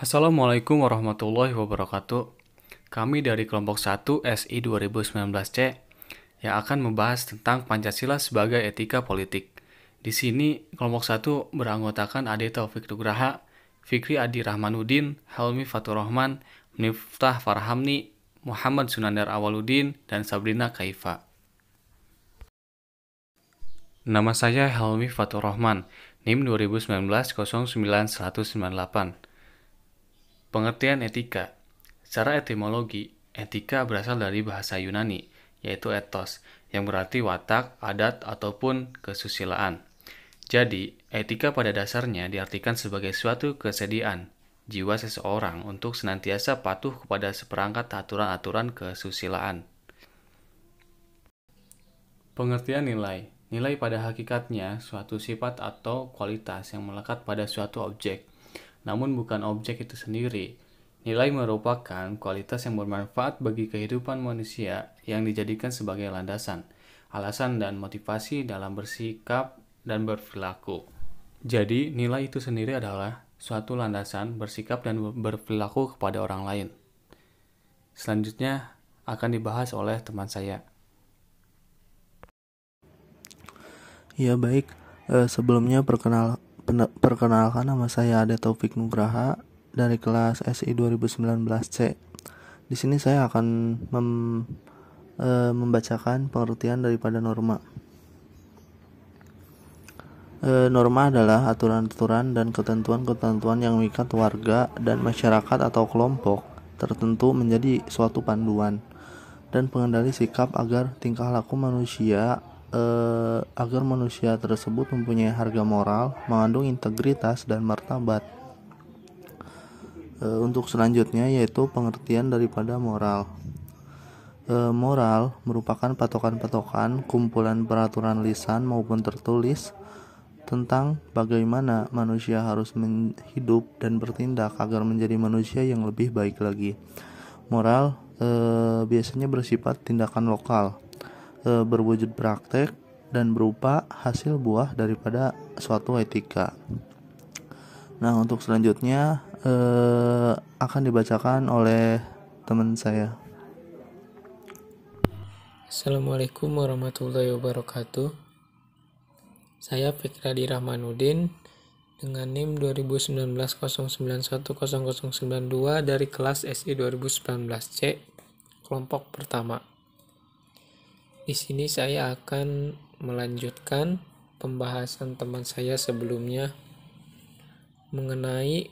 Assalamualaikum warahmatullahi wabarakatuh. Kami dari kelompok 1 SI 2019C yang akan membahas tentang Pancasila sebagai etika politik. Di sini kelompok 1 beranggotakan Ade Taufik Nugraha, Fikri Adi Rahmanuddin, Helmi Fatur Rahman, Miftah Farhamni, Muhammad Sunandar Awaludin, dan Sabrina Kaifa. Nama saya Helmi Fatur Rahman, NIM 2019 09 198. Pengertian etika. Secara etimologi, etika berasal dari bahasa Yunani, yaitu ethos, yang berarti watak, adat, ataupun kesusilaan. Jadi, etika pada dasarnya diartikan sebagai suatu kesediaan jiwa seseorang untuk senantiasa patuh kepada seperangkat aturan-aturan kesusilaan. Pengertian nilai. Nilai pada hakikatnya suatu sifat atau kualitas yang melekat pada suatu objek, namun bukan objek itu sendiri. Nilai merupakan kualitas yang bermanfaat bagi kehidupan manusia yang dijadikan sebagai landasan, alasan dan motivasi dalam bersikap dan berperilaku. Jadi, nilai itu sendiri adalah suatu landasan bersikap dan berperilaku kepada orang lain. Selanjutnya akan dibahas oleh teman saya. Ya baik, sebelumnya perkenalkan nama saya Ade Taufik Nugraha dari kelas SI 2019C. Di sini saya akan membacakan pengertian daripada norma. Norma adalah aturan-aturan dan ketentuan-ketentuan yang mengikat warga dan masyarakat atau kelompok tertentu menjadi suatu panduan dan pengendali sikap agar tingkah laku manusia agar manusia tersebut mempunyai harga moral, mengandung integritas dan martabat. Untuk selanjutnya yaitu pengertian daripada moral. Moral merupakan patokan-patokan kumpulan peraturan lisan maupun tertulis tentang bagaimana manusia harus hidup dan bertindak agar menjadi manusia yang lebih baik lagi. Moral biasanya bersifat tindakan lokal, berwujud praktek dan berupa hasil buah daripada suatu etika. Nah, untuk selanjutnya akan dibacakan oleh teman saya. Assalamualaikum warahmatullahi wabarakatuh. Saya Fikri Adi Rahmanuddin dengan NIM 2019 09100092 dari kelas SI 2019C, kelompok pertama. Di sini saya akan melanjutkan pembahasan teman saya sebelumnya mengenai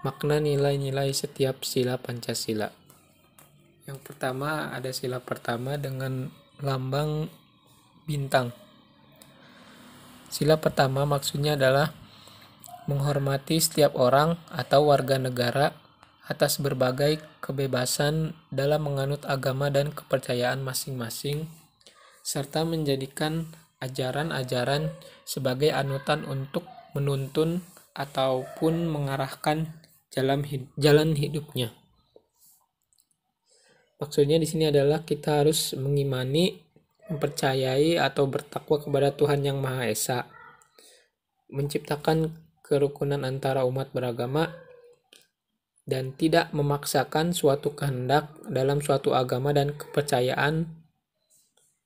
makna nilai-nilai setiap sila Pancasila. Yang pertama ada sila pertama dengan lambang bintang. Sila pertama maksudnya adalah menghormati setiap orang atau warga negara atas berbagai kebebasan dalam menganut agama dan kepercayaan masing-masing, serta menjadikan ajaran-ajaran sebagai anutan untuk menuntun ataupun mengarahkan jalan hidupnya. Maksudnya di sini adalah kita harus mengimani, mempercayai atau bertakwa kepada Tuhan Yang Maha Esa, menciptakan kerukunan antara umat beragama, dan tidak memaksakan suatu kehendak dalam suatu agama dan kepercayaan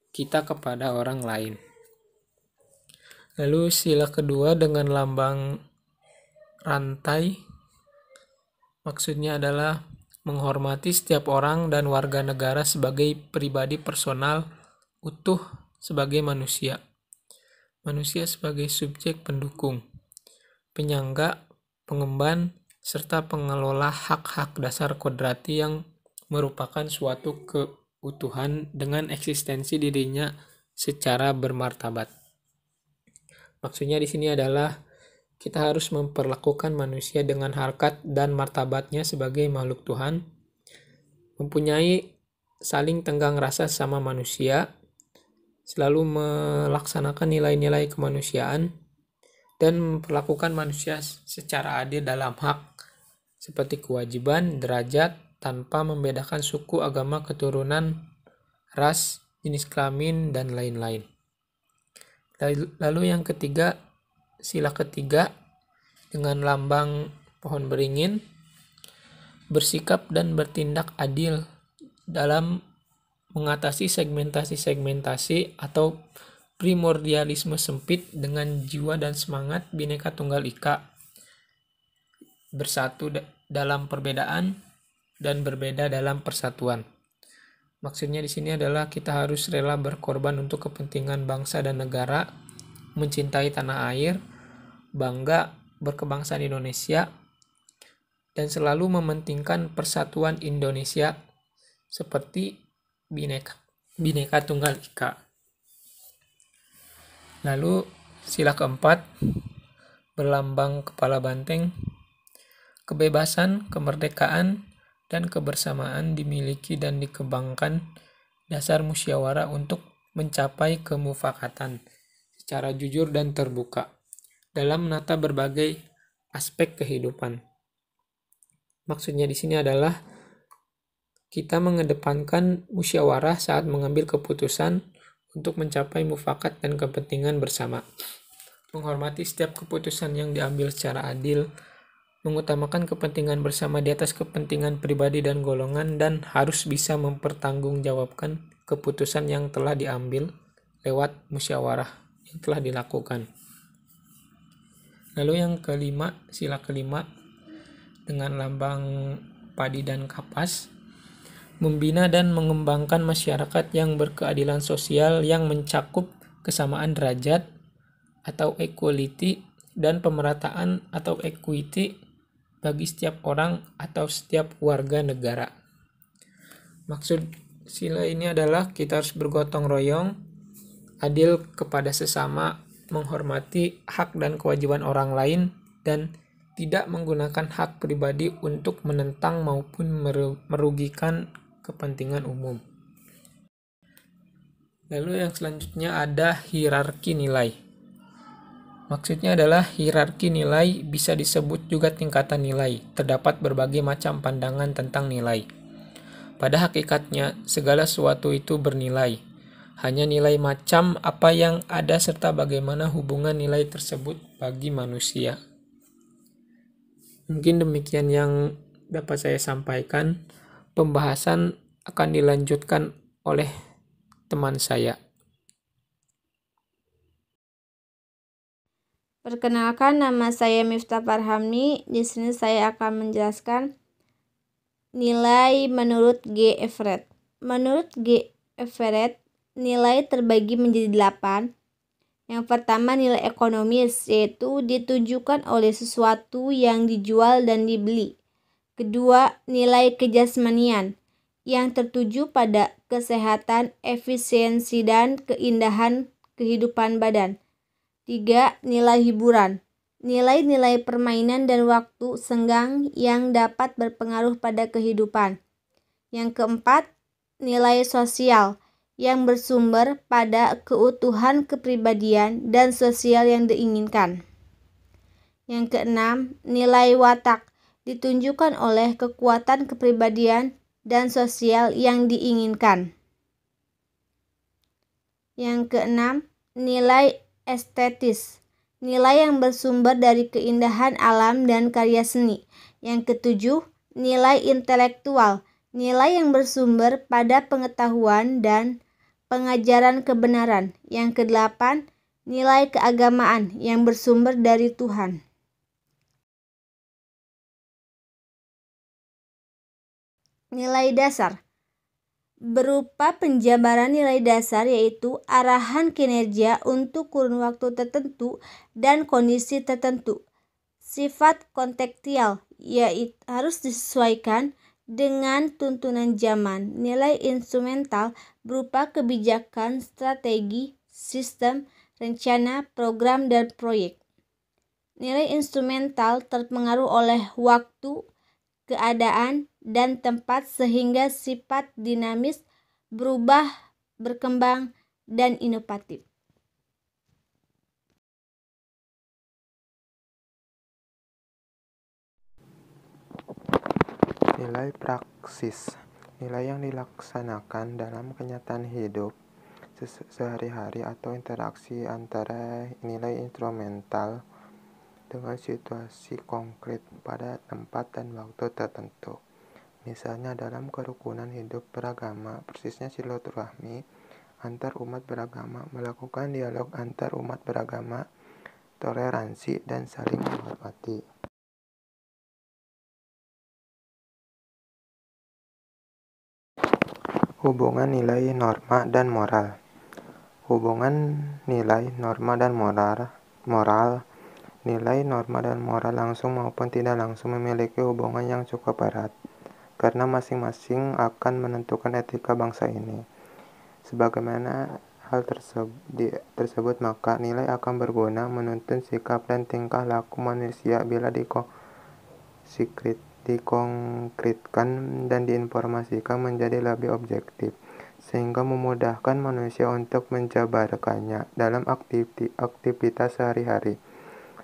kita kepada orang lain. Lalu sila kedua dengan lambang rantai, maksudnya adalah menghormati setiap orang dan warga negara sebagai pribadi personal utuh sebagai manusia. Manusia sebagai subjek pendukung, penyangga, pengemban, serta pengelola hak-hak dasar kodrati yang merupakan suatu keutuhan dengan eksistensi dirinya secara bermartabat. Maksudnya di sini adalah kita harus memperlakukan manusia dengan harkat dan martabatnya sebagai makhluk Tuhan, mempunyai saling tenggang rasa sama manusia, selalu melaksanakan nilai-nilai kemanusiaan, dan memperlakukan manusia secara adil dalam hak seperti kewajiban, derajat, tanpa membedakan suku, agama, keturunan, ras, jenis kelamin, dan lain-lain. Lalu yang ketiga, sila ketiga dengan lambang pohon beringin, bersikap dan bertindak adil dalam mengatasi segmentasi-segmentasi atau primordialisme sempit dengan jiwa dan semangat Bhinneka Tunggal Ika, bersatu dalam perbedaan dan berbeda dalam persatuan. Maksudnya di sini adalah kita harus rela berkorban untuk kepentingan bangsa dan negara, mencintai tanah air, bangga berkebangsaan Indonesia, dan selalu mementingkan persatuan Indonesia seperti Bhinneka Tunggal Ika. Lalu sila keempat, berlambang kepala banteng, kebebasan, kemerdekaan, dan kebersamaan dimiliki dan dikembangkan dasar musyawarah untuk mencapai kemufakatan secara jujur dan terbuka dalam menata berbagai aspek kehidupan. Maksudnya di sini adalah kita mengedepankan musyawarah saat mengambil keputusan untuk mencapai mufakat dan kepentingan bersama. Menghormati setiap keputusan yang diambil secara adil, mengutamakan kepentingan bersama di atas kepentingan pribadi dan golongan, dan harus bisa mempertanggungjawabkan keputusan yang telah diambil lewat musyawarah yang telah dilakukan. Lalu yang kelima, sila kelima dengan lambang padi dan kapas, membina dan mengembangkan masyarakat yang berkeadilan sosial yang mencakup kesamaan derajat atau equality dan pemerataan atau equity bagi setiap orang atau setiap warga negara. Maksud sila ini adalah kita harus bergotong royong, adil kepada sesama, menghormati hak dan kewajiban orang lain, dan tidak menggunakan hak pribadi untuk menentang maupun merugikan kepentingan umum. Lalu yang selanjutnya ada hierarki nilai. Maksudnya adalah hierarki nilai bisa disebut juga tingkatan nilai. Terdapat berbagai macam pandangan tentang nilai. Pada hakikatnya, segala sesuatu itu bernilai. Hanya nilai macam apa yang ada serta bagaimana hubungan nilai tersebut bagi manusia. Mungkin demikian yang dapat saya sampaikan. Pembahasan akan dilanjutkan oleh teman saya. Perkenalkan, nama saya Miftah Farhamni. Di sini saya akan menjelaskan nilai menurut G. Everett. Menurut G. Everett, nilai terbagi menjadi 8. Yang pertama, nilai ekonomis, yaitu ditunjukkan oleh sesuatu yang dijual dan dibeli. Kedua, nilai kejasmanian, yang tertuju pada kesehatan, efisiensi, dan keindahan kehidupan badan. 3. Nilai hiburan, nilai-nilai permainan dan waktu senggang yang dapat berpengaruh pada kehidupan. Yang keempat, nilai sosial, yang bersumber pada keutuhan kepribadian dan sosial yang diinginkan. Yang keenam, nilai watak, ditunjukkan oleh kekuatan kepribadian dan sosial yang diinginkan. Yang keenam, nilai estetis, nilai yang bersumber dari keindahan alam dan karya seni. Yang ketujuh, nilai intelektual, nilai yang bersumber pada pengetahuan dan pengajaran kebenaran. Yang kedelapan, nilai keagamaan yang bersumber dari Tuhan. Nilai dasar berupa penjabaran nilai dasar, yaitu arahan kinerja untuk kurun waktu tertentu dan kondisi tertentu. Sifat kontekstual, yaitu harus disesuaikan dengan tuntunan zaman. Nilai instrumental berupa kebijakan, strategi, sistem, rencana, program, dan proyek. Nilai instrumental terpengaruh oleh waktu, keadaan, dan tempat sehingga sifat dinamis, berubah, berkembang, dan inovatif. Nilai praksis, nilai yang dilaksanakan dalam kenyataan hidup sehari-hari atau interaksi antara nilai instrumental dengan situasi konkret pada tempat dan waktu tertentu. Misalnya dalam kerukunan hidup beragama, persisnya silaturahmi antar umat beragama, melakukan dialog antar umat beragama, toleransi, dan saling menghormati. Hubungan nilai, norma, dan moral. Hubungan nilai, norma, dan moral. Nilai, norma, dan moral langsung maupun tidak langsung memiliki hubungan yang cukup erat, karena masing-masing akan menentukan etika bangsa ini. Sebagaimana hal tersebut, maka nilai akan berguna menuntun sikap dan tingkah laku manusia bila dikonkretkan dan diinformasikan menjadi lebih objektif, sehingga memudahkan manusia untuk menjabarkannya dalam aktivitas sehari-hari.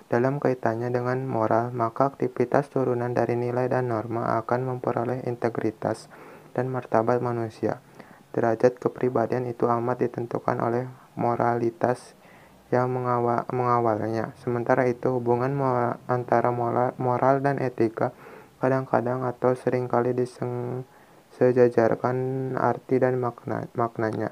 Dalam kaitannya dengan moral, maka aktivitas turunan dari nilai dan norma akan memperoleh integritas dan martabat manusia. Derajat kepribadian itu amat ditentukan oleh moralitas yang mengawalnya. Sementara itu, hubungan antara moral dan etika kadang-kadang atau seringkali sejajarkan arti dan maknanya.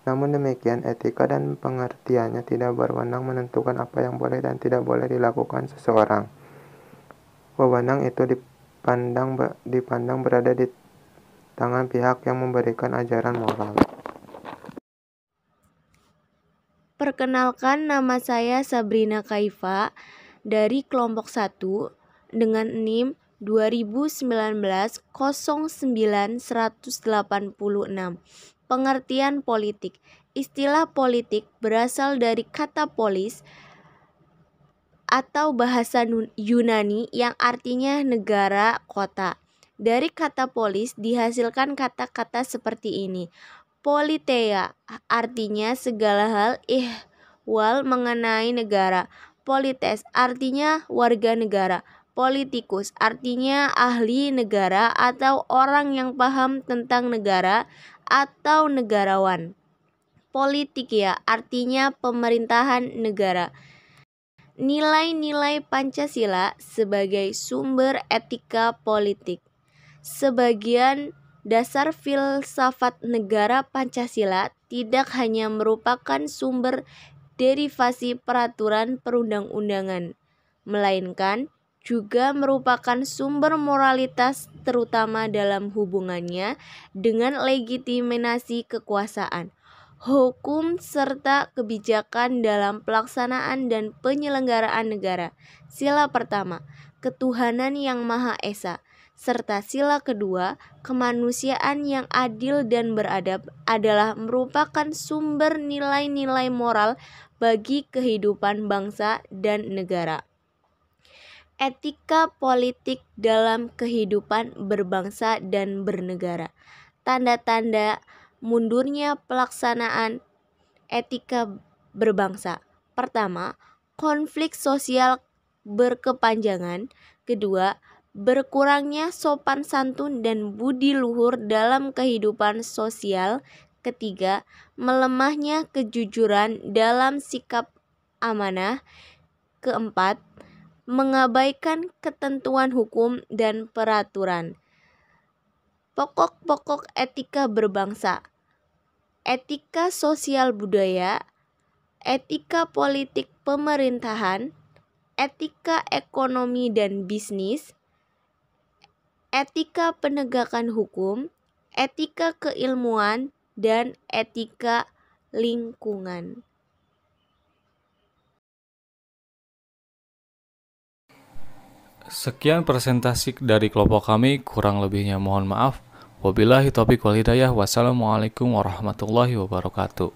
Namun demikian, etika dan pengertiannya tidak berwenang menentukan apa yang boleh dan tidak boleh dilakukan seseorang. Wewenang itu dipandang berada di tangan pihak yang memberikan ajaran moral. Perkenalkan, nama saya Sabrina Kaifa dari kelompok 1 dengan NIM 2019-09-186. Pengertian politik. Istilah politik berasal dari kata polis atau bahasa Yunani yang artinya negara, kota. Dari kata polis dihasilkan kata-kata seperti ini. Politeia artinya segala hal ihwal mengenai negara. Polites artinya warga negara. Politikus artinya ahli negara atau orang yang paham tentang negara atau negarawan. Politikia artinya pemerintahan negara. Nilai-nilai Pancasila sebagai sumber etika politik. Sebagian dasar filsafat negara Pancasila tidak hanya merupakan sumber derivasi peraturan perundang-undangan, melainkan juga merupakan sumber moralitas terutama dalam hubungannya dengan legitimasi kekuasaan, hukum, serta kebijakan dalam pelaksanaan dan penyelenggaraan negara. Sila pertama, ketuhanan yang Maha Esa, serta sila kedua, kemanusiaan yang adil dan beradab adalah merupakan sumber nilai-nilai moral bagi kehidupan bangsa dan negara. Etika politik dalam kehidupan berbangsa dan bernegara. Tanda-tanda mundurnya pelaksanaan etika berbangsa. Pertama, konflik sosial berkepanjangan. Kedua, berkurangnya sopan santun dan budi luhur dalam kehidupan sosial. Ketiga, melemahnya kejujuran dalam sikap amanah. Keempat, mengabaikan ketentuan hukum dan peraturan. Pokok-pokok etika berbangsa. Etika sosial budaya, etika politik pemerintahan, etika ekonomi dan bisnis, etika penegakan hukum, etika keilmuan, dan etika lingkungan. Sekian presentasi dari kelompok kami, kurang lebihnya mohon maaf. Wabillahi taufiq wal hidayah. Wassalamualaikum warahmatullahi wabarakatuh.